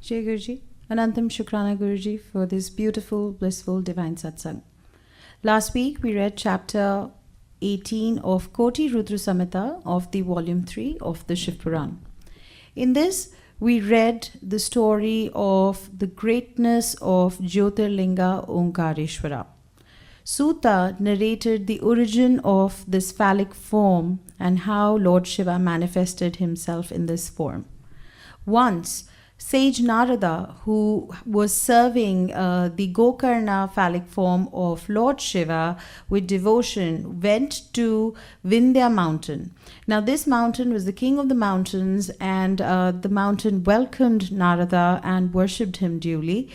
Jai Guruji. Anantam Shukrana Guruji for this beautiful, blissful, divine satsang. Last week we read chapter 18 of KotiRudrasamhita of the volume 3 of the Shivpuran. In this, we read the story of the greatness of Jyotirlinga Omkareshwara. Sutta narrated the origin of this phallic form and how Lord Shiva manifested himself in this form. Once, Sage Narada, who was serving the Gokarna phallic form of Lord Shiva with devotion, went to Vindhya mountain. Now this mountain was the king of the mountains, and the mountain welcomed Narada and worshipped him duly.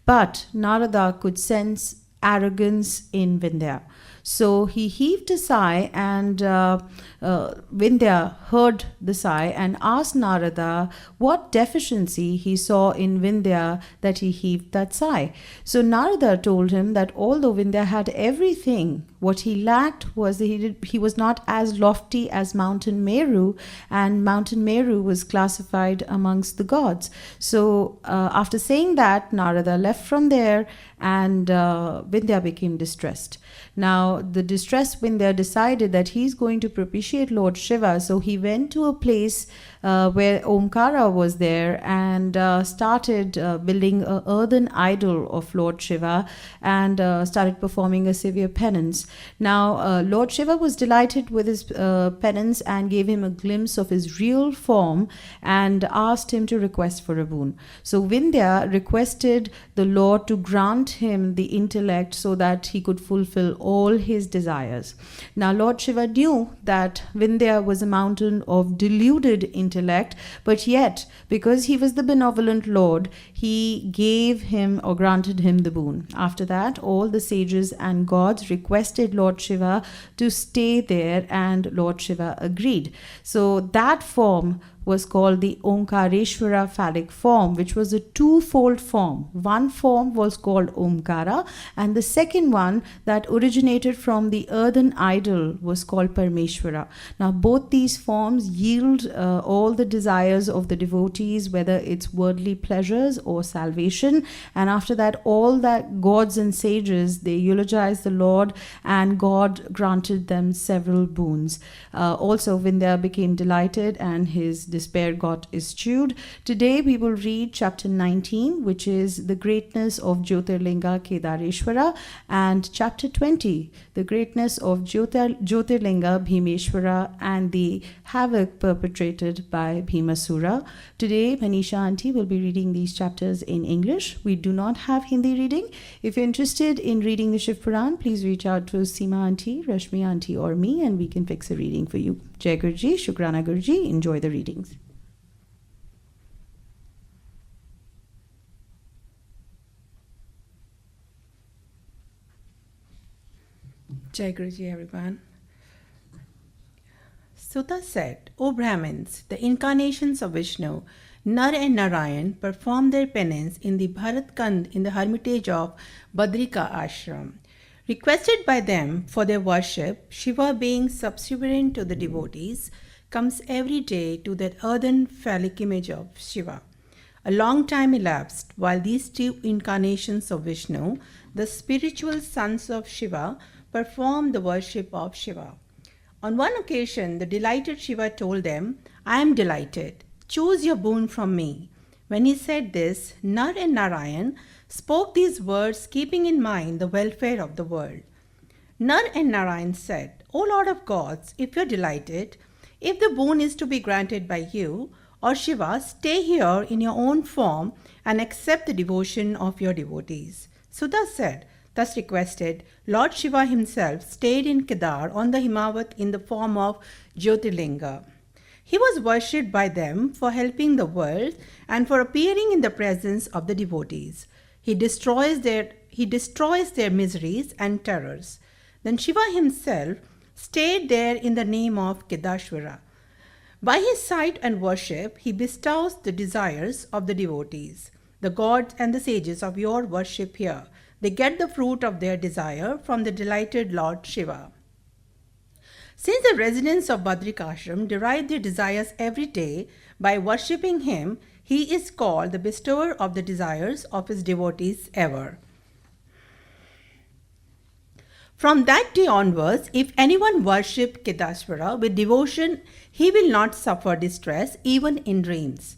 But Narada could sense arrogance in Vindhya. So he heaved a sigh, and Vindhya heard the sigh and asked Narada what deficiency he saw in Vindhya that he heaved that sigh. So Narada told him that although Vindhya had everything, what he lacked was that he was not as lofty as Mountain Meru, and Mountain Meru was classified amongst the gods. So after saying that, Narada left from there, and Vindhya became distressed. Now, the distressed Vindhya decided that he's going to propitiate Lord Shiva, so he went to a place where Omkara was there and started building an earthen idol of Lord Shiva and started performing a severe penance. Now, Lord Shiva was delighted with his penance and gave him a glimpse of his real form and asked him to request for a boon. So Vindhya requested the Lord to grant him the intellect so that he could fulfill all his desires. Now, Lord Shiva knew that Vindhya was a mountain of deluded intellect, but yet, because he was the benevolent Lord, he gave him or granted him the boon. After that, all the sages and gods requested Lord Shiva to stay there, and Lord Shiva agreed. So that form was called the Omkareshwara phallic form, which was a twofold form. One form was called Omkara, and the second one that originated from the earthen idol was called Parmeshwara. Now both these forms yield all the desires of the devotees, whether it's worldly pleasures or salvation, and after that all that gods and sages, they eulogized the Lord, and God granted them several boons. Also Vindhya became delighted and his despair got eschewed. Today we will read chapter 19, which is the greatness of Jyotirlinga Kedareshwara, and chapter 20, the greatness of Jyotirlinga Bhimeshwara and the havoc perpetrated by Bhimasura. Today Manisha Aunty will be reading these chapters in English. We do not have Hindi reading. If you're interested in reading the Shivpuran, please reach out to Seema Aunty, Rashmi Aunty or me, and we can fix a reading for you. Jai Guruji, Shukrana Guruji, enjoy the readings. Jai Guruji, everyone. Sutta said, O Brahmins, the incarnations of Vishnu, Nar and Narayan, performed their penance in the Bharatkand in the hermitage of Badrika Ashram. Requested by them for their worship, Shiva, being subservient to the devotees, comes every day to that earthen phallic image of Shiva. A long time elapsed while these two incarnations of Vishnu, the spiritual sons of Shiva, performed the worship of Shiva. On one occasion, the delighted Shiva told them, I am delighted. Choose your boon from me. When he said this, Nar and Narayan spoke these words keeping in mind the welfare of the world. Nar and Narayan said, O Lord of gods, if you are delighted, if the boon is to be granted by you, or Shiva, stay here in your own form and accept the devotion of your devotees. Sutta said, thus requested, Lord Shiva himself stayed in Kedar on the Himavat in the form of Jyotirlinga. He was worshipped by them for helping the world and for appearing in the presence of the devotees. He destroys their miseries and terrors. Then Shiva himself stayed there in the name of Kedashwara. By his sight and worship, he bestows the desires of the devotees. The gods and the sages of your worship here, they get the fruit of their desire from the delighted Lord Shiva. Since the residents of Badrika Ashram derive their desires every day by worshipping him, He is called the bestower of the desires of his devotees ever. From that day onwards, if anyone worship Kedaswara with devotion, he will not suffer distress even in dreams.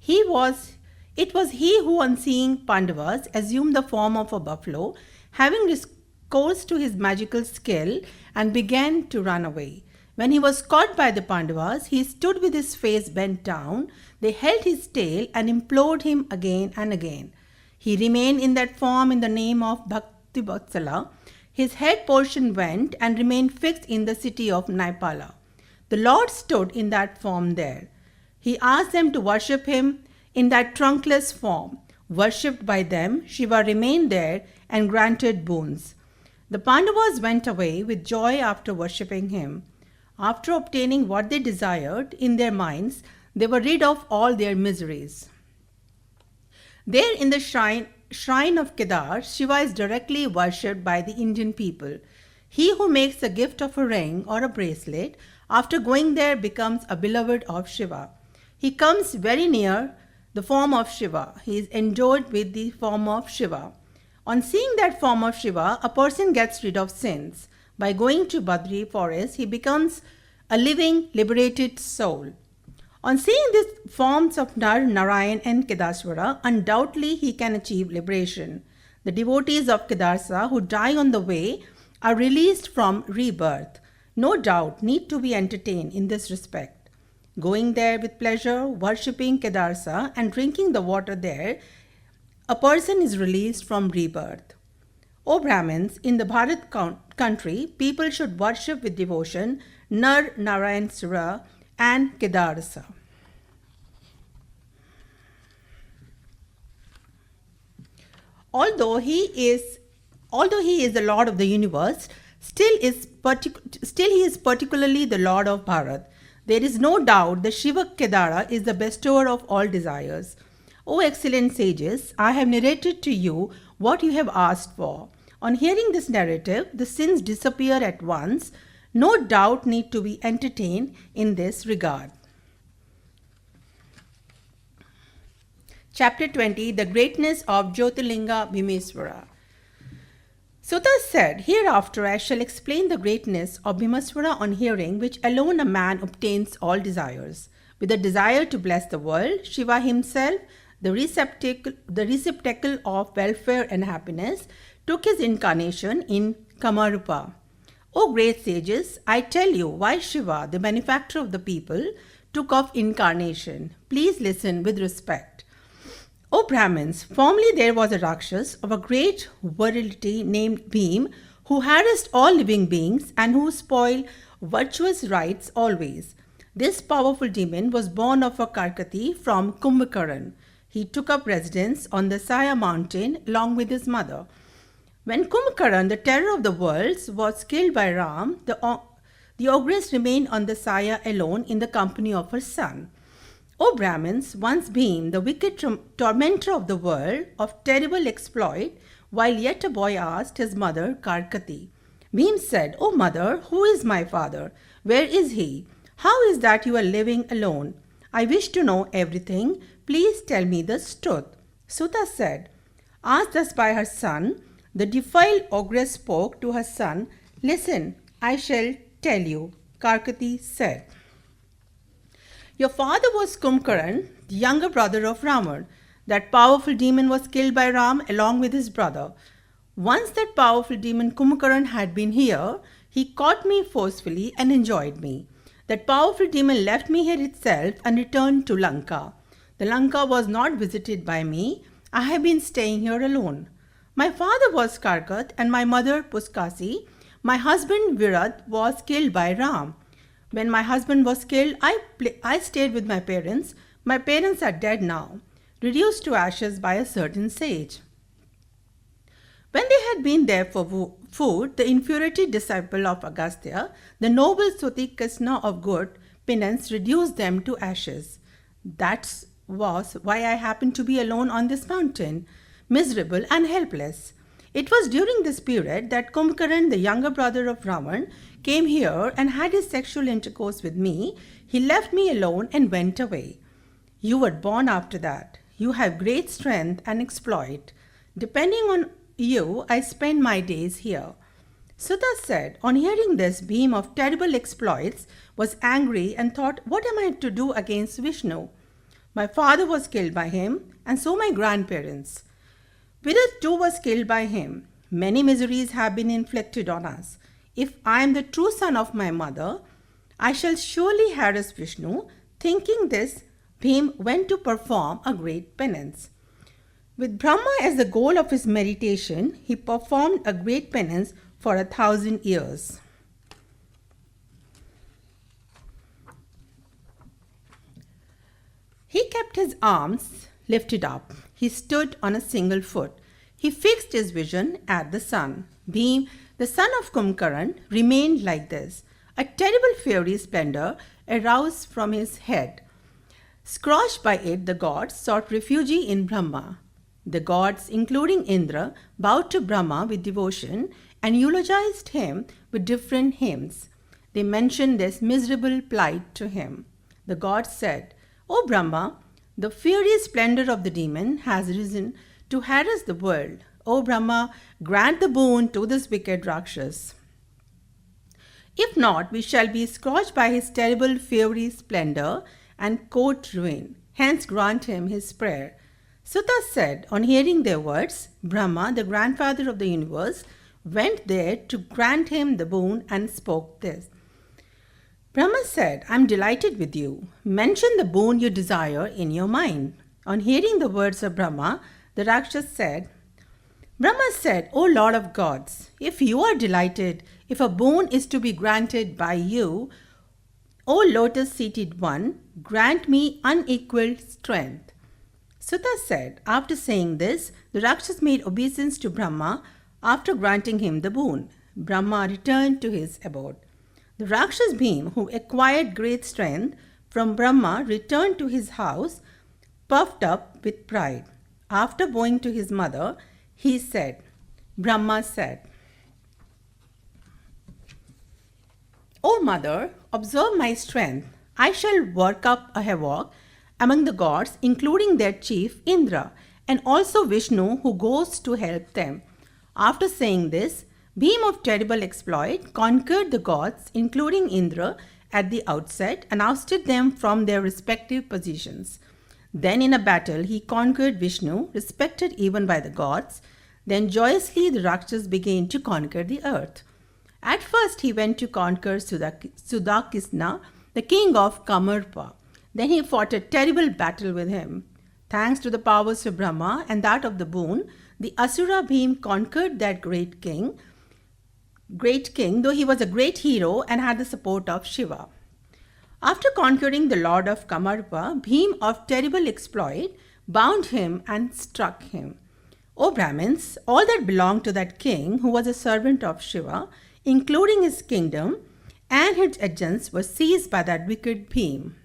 It was he who, on seeing Pandavas, assumed the form of a buffalo, having recourse to his magical skill, and began to run away. When he was caught by the Pandavas, he stood with his face bent down. They held his tail and implored him again and again. He remained in that form in the name of Bhakti Vatsala. His head portion went and remained fixed in the city of Naipala. The Lord stood in that form there. He asked them to worship him in that trunkless form. Worshipped by them, Shiva remained there and granted boons. The Pandavas went away with joy after worshipping him. After obtaining what they desired in their minds, they were rid of all their miseries. There in the shrine of Kedar, Shiva is directly worshipped by the Indian people. He who makes a gift of a ring or a bracelet, after going there becomes a beloved of Shiva. He comes very near the form of Shiva. He is endowed with the form of Shiva. On seeing that form of Shiva, a person gets rid of sins. By going to Badri forest, he becomes a living, liberated soul. On seeing these forms of Nar, Narayan and Kedaswara, undoubtedly he can achieve liberation. The devotees of Kedarsa who die on the way are released from rebirth. No doubt need to be entertained in this respect. Going there with pleasure, worshipping Kedarsa and drinking the water there, a person is released from rebirth. O Brahmins, in the Bharat country, people should worship with devotion Nar, Narayan, Sura and Kedarsa. Although he is the Lord of the universe, still he is particularly the Lord of Bharat. There is no doubt that Shiva Kedara is the bestower of all desires. O excellent sages, I have narrated to you what you have asked for. On hearing this narrative, the sins disappear at once. No doubt need to be entertained in this regard. Chapter 20, The Greatness of Jyotirlinga Bhimeswara. Sutta said, Hereafter I shall explain the greatness of Bhimeswara on hearing which alone a man obtains all desires. With a desire to bless the world, Shiva himself, the receptacle of welfare and happiness, took his incarnation in Kamarupa. O great sages, I tell you why Shiva, the benefactor of the people, took off incarnation. Please listen with respect. O Brahmins, formerly there was a Rakshas of a great virility named Bhim, who harassed all living beings and who spoiled virtuous rites always. This powerful demon was born of a Karkati from Kumbhakaran. He took up residence on the Saya mountain along with his mother. When Kumbhakaran, the terror of the worlds, was killed by Ram, the ogress remained on the Saya alone in the company of her son. O Brahmins, once Bhim, the wicked tormentor of the world, of terrible exploit, while yet a boy asked his mother Karkati. Bhim said, O mother, who is my father? Where is he? How is that you are living alone? I wish to know everything. Please tell me the truth. Sutta said, asked thus by her son, the defiled ogress spoke to her son, Listen, I shall tell you. Karkati said, Your father was Kumbhakaran, the younger brother of Ravan. That powerful demon was killed by Ram along with his brother. Once that powerful demon Kumbhakaran had been here, he caught me forcefully and enjoyed me. That powerful demon left me here itself and returned to Lanka. The Lanka was not visited by me. I have been staying here alone. My father was Karkat and my mother Puskasi. My husband Virat was killed by Ram. When my husband was killed, I stayed with my parents. My parents are dead now, reduced to ashes by a certain sage. When they had been there for food, the infuriated disciple of Agastya, the noble Suti Krishna of good penance, reduced them to ashes. That was why I happened to be alone on this mountain, miserable and helpless. It was during this period that Kumbhakaran, the younger brother of Ravan, came here and had his sexual intercourse with me. He left me alone and went away. You were born after that. You have great strength and exploit. Depending on you, I spend my days here. Sutta said, on hearing this, Bhim of terrible exploits was angry and thought, what am I to do against Vishnu? My father was killed by him, and so my grandparents. Virat too was killed by him. Many miseries have been inflicted on us. If I am the true son of my mother, I shall surely harass Vishnu. Thinking this, Bhim went to perform a great penance. With Brahma as the goal of his meditation, he performed a great penance for 1,000 years. He kept his arms lifted up. He stood on a single foot. He fixed his vision at the sun. Bhim, the son of Kumkaran, remained like this. A terrible fiery splendor arose from his head. Scorched by it, the gods sought refuge in Brahma. The gods, including Indra, bowed to Brahma with devotion and eulogized him with different hymns. They mentioned this miserable plight to him. The gods said, O Brahma, the fiery splendor of the demon has risen to harass the world. O Brahma, grant the boon to this wicked Rakshas. If not, we shall be scorched by his terrible fiery splendor and court ruin. Hence grant him his prayer. Sutta said, on hearing their words, Brahma, the grandfather of the universe, went there to grant him the boon and spoke this. Brahma said, I am delighted with you. Mention the boon you desire in your mind. On hearing the words of Brahma, the Rakshas said, Brahma said, O Lord of gods, if you are delighted, if a boon is to be granted by you, O lotus-seated one, grant me unequaled strength. Sutta said, after saying this, the Rakshas made obeisance to Brahma after granting him the boon. Brahma returned to his abode. The Rakshas Bhim, who acquired great strength from Brahma, returned to his house, puffed up with pride. After bowing to his mother, he said, Brahma said, O mother, observe my strength. I shall work up a havoc among the gods, including their chief Indra, and also Vishnu, who goes to help them. After saying this, Bhim of terrible exploit conquered the gods, including Indra, at the outset and ousted them from their respective positions. Then in a battle he conquered Vishnu, respected even by the gods. Then joyously the Rakshas began to conquer the earth. At first he went to conquer Sudakisna, the king of Kamarpa. Then he fought a terrible battle with him. Thanks to the powers of Brahma and that of the boon, the Asura Bhim conquered that great king, though he was a great hero and had the support of Shiva. After conquering the lord of Kamarpa, Bhim of terrible exploit bound him and struck him. O Brahmins, all that belonged to that king, who was a servant of Shiva, including his kingdom and his agents, were seized by that wicked Bhim.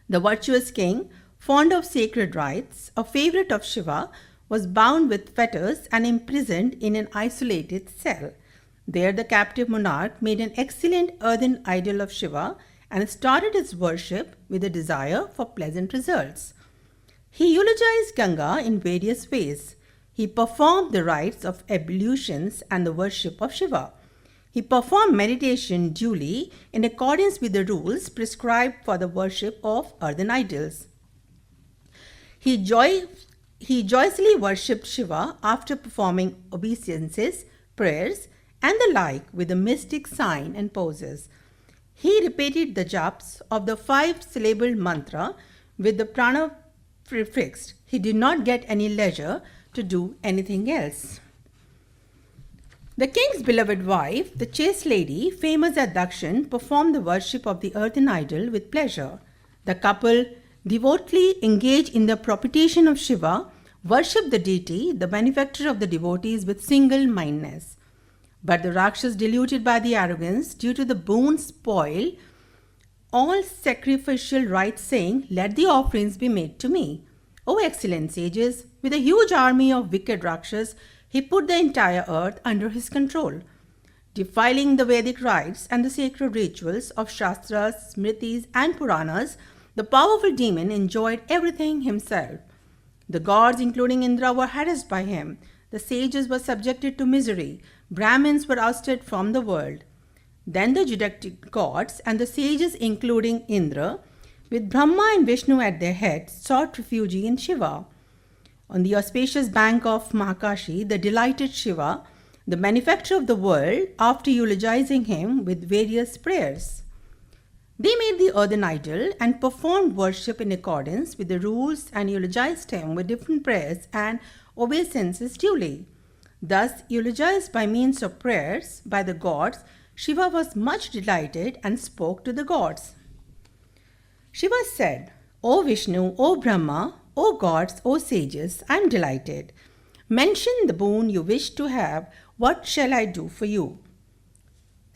The virtuous king, fond of sacred rites, a favorite of Shiva, was bound with fetters and imprisoned in an isolated cell. There the captive monarch made an excellent earthen idol of Shiva and started his worship with a desire for pleasant results. He eulogized Ganga in various ways. He performed the rites of ablutions and the worship of Shiva. He performed meditation duly in accordance with the rules prescribed for the worship of earthen idols. He joyously worshipped Shiva after performing obeisances, prayers, and the like with the mystic sign and poses. He repeated the japs of the 5-syllable mantra with the prana prefixed. He did not get any leisure to do anything else. The king's beloved wife, the chaste lady, famous at Dakshin, performed the worship of the earthen idol with pleasure. The couple, devotedly engaged in the propitiation of Shiva, worshipped the deity, the benefactor of the devotees, with single-mindedness. But the Rakshas, deluded by the arrogance due to the boon, spoil all sacrificial rites, saying, Let the offerings be made to me. O excellent sages, with a huge army of wicked Rakshas, he put the entire earth under his control. Defiling the Vedic rites and the sacred rituals of Shastras, Smritis, and Puranas, The powerful demon enjoyed everything himself. The gods, including Indra, were harassed by him. The sages were subjected to misery. Brahmins were ousted from the world. Then the Judaic gods and the sages, including Indra, with Brahma and Vishnu at their head, sought refuge in Shiva. On the auspicious bank of Mahakashi, the delighted Shiva, the benefactor of the world, after eulogizing him with various prayers. They made the earthen idol and performed worship in accordance with the rules and eulogized him with different prayers and obeisances duly. Thus, eulogized by means of prayers by the gods, Shiva was much delighted and spoke to the gods. Shiva said, O Vishnu, O Brahma, O gods, O sages, I am delighted. Mention the boon you wish to have. What shall I do for you?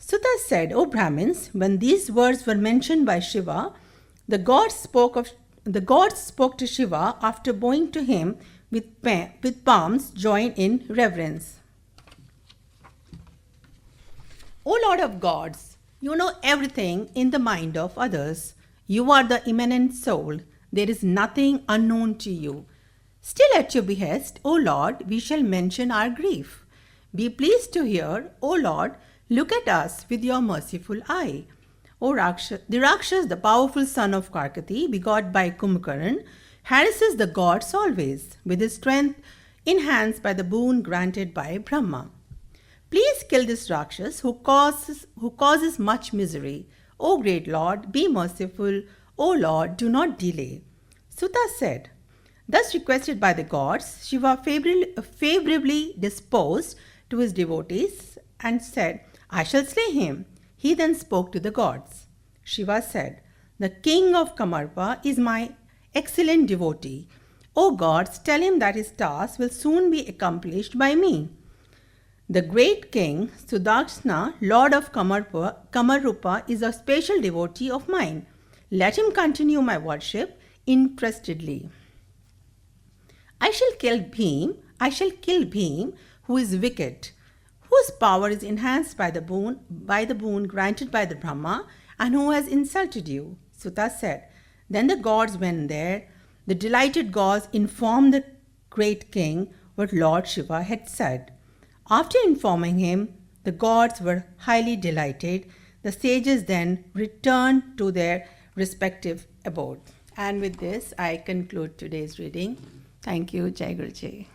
Sutta said, O Brahmins, when these words were mentioned by Shiva, the gods spoke to Shiva after bowing to him with palms joined in reverence. O Lord of gods, you know everything in the mind of others. You are the immanent soul. There is nothing unknown to you. Still at your behest, O Lord, we shall mention our grief. Be pleased to hear, O Lord, look at us with your merciful eye. O Rakshas, the powerful son of Karkati, begot by Kumbhakaran, harasses the gods always, with his strength enhanced by the boon granted by Brahma. Please kill this Rakshas who causes much misery. O great Lord, be merciful. O Lord, do not delay. Sutta said, thus requested by the gods, Shiva favorably disposed to his devotees and said, I shall slay him. He then spoke to the gods. Shiva said, the king of Kamarpa is my excellent devotee. O gods, tell him that his task will soon be accomplished by me. The great king, Sudarshana, lord of Kamarupa, is a special devotee of mine. Let him continue my worship interestedly. I shall kill Bhim, who is wicked, whose power is enhanced by the boon granted by the Brahma, and who has insulted you. Sutta said, then the gods went there. The delighted gods informed the great king what Lord Shiva had said. After informing him, the gods were highly delighted. The sages then returned to their respective abodes. And with this, I conclude today's reading. Thank you, Jai Guruji.